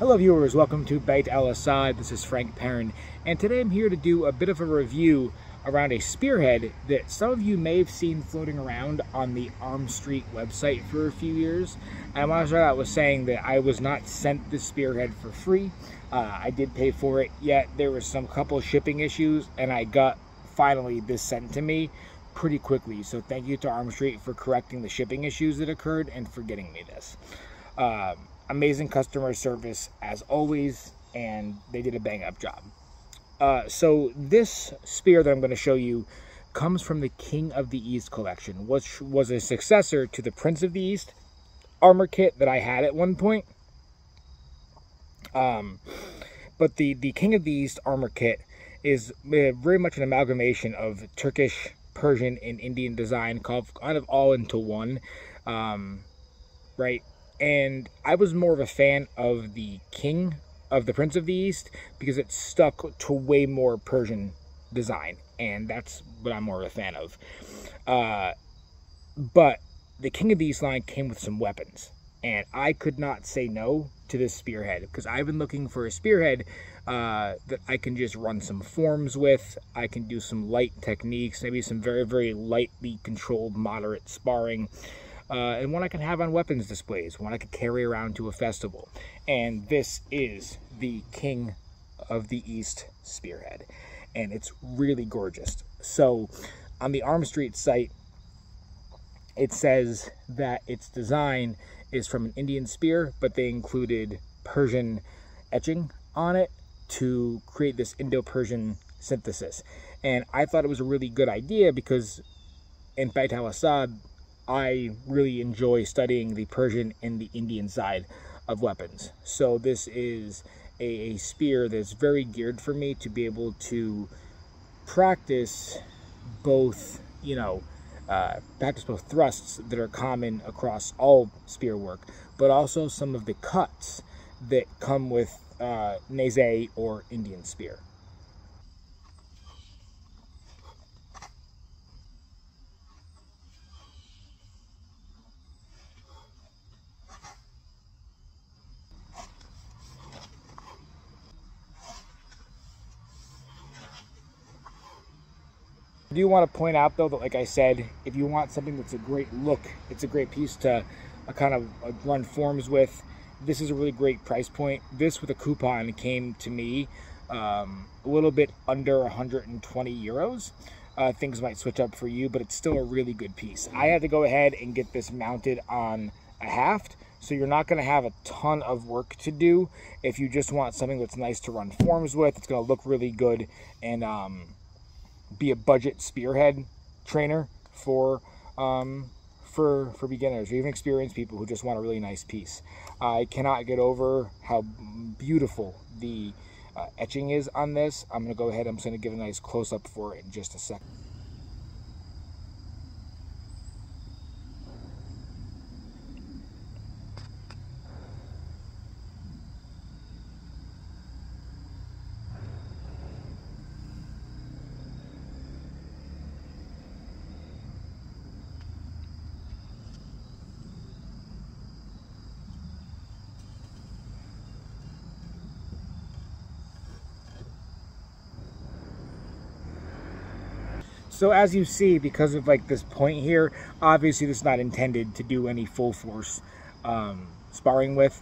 Hello viewers, welcome to Al-Asad. This is Frank Perrin, and today I'm here to do a bit of a review around a spearhead that some of you may have seen floating around on the Arm Street website for a few years. I want to start out with saying that I was not sent this spearhead for free. I did pay for it, yet there was some couple shipping issues, and I got finally this sent to me pretty quickly. So thank you to Arm Street for correcting the shipping issues that occurred and for getting me this. Amazing customer service as always, and they did a bang-up job. So this spear that I'm going to show you comes from the King of the East collection, which was a successor to the Prince of the East armor kit that I had at one point. But the King of the East armor kit is very much an amalgamation of Turkish, Persian, and Indian design, kind of all into one, right? And I was more of a fan of the King of the Prince of the East because it stuck to way more Persian design, and that's what I'm more of a fan of. But the King of the East line came with some weapons, and I could not say no to this spearhead because I've been looking for a spearhead that I can just run some forms with. I can do some light techniques, maybe some very, very lightly controlled, moderate sparring. And one I can have on weapons displays, one I could carry around to a festival. And this is the King of the East spearhead, and it's really gorgeous. So on the Arm Street site, it says that its design is from an Indian spear, but they included Persian etching on it to create this Indo-Persian synthesis. And I thought it was a really good idea because in Al-Asad, I really enjoy studying the Persian and the Indian side of weapons. So this is a spear that's very geared for me to be able to practice both, practice both thrusts that are common across all spear work, but also some of the cuts that come with Neze or Indian spear. I do want to point out though that, like I said, if you want something that's a great look, it's a great piece to kind of run forms with, this is a really great price point. This with a coupon came to me a little bit under 120 euros. Things might switch up for you, but it's still a really good piece. I had to go ahead and get this mounted on a haft, so you're not going to have a ton of work to do. If you just want something that's nice to run forms with, it's going to look really good and be a budget spearhead trainer for beginners or even experienced people who just want a really nice piece. I cannot get over how beautiful the etching is on this. I'm going to go ahead, I'm just going to give a nice close-up for it in just a second. So as you see, because of like this point here, obviously this is not intended to do any full force sparring with.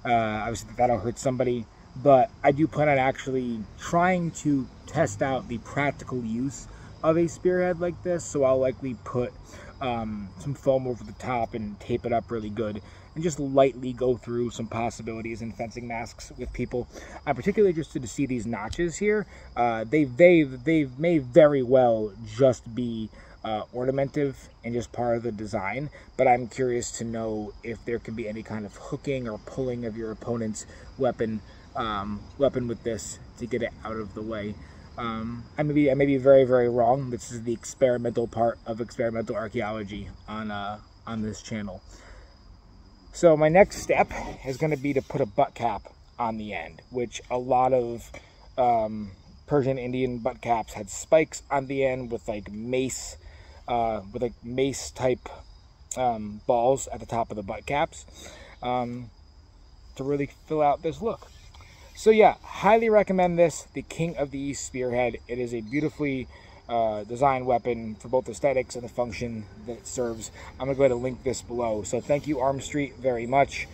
Obviously that'll hurt somebody, but I do plan on actually trying to test out the practical use of a spearhead like this. So I'll likely put some foam over the top and tape it up really good and just lightly go through some possibilities in fencing masks with people. I'm particularly interested to see these notches here. They may very well just be ornamentive and just part of the design, but I'm curious to know if there can be any kind of hooking or pulling of your opponent's weapon with this to get it out of the way. I may be very, very wrong. This is the experimental part of experimental archaeology on this channel. So my next step is going to be to put a butt cap on the end, which a lot of Persian Indian butt caps had spikes on the end with like mace type balls at the top of the butt caps. to really fill out this look. So yeah, highly recommend this, the King of the East Spearhead. It is a beautifully designed weapon for both aesthetics and the function that it serves. I'm going to go ahead and link this below. So thank you, Arm Street, very much.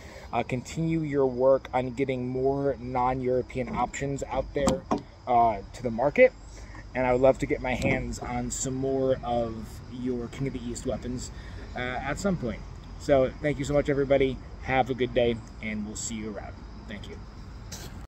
Continue your work on getting more non-European options out there to the market. And I would love to get my hands on some more of your King of the East weapons at some point. So thank you so much, everybody. Have a good day, and we'll see you around. Thank you.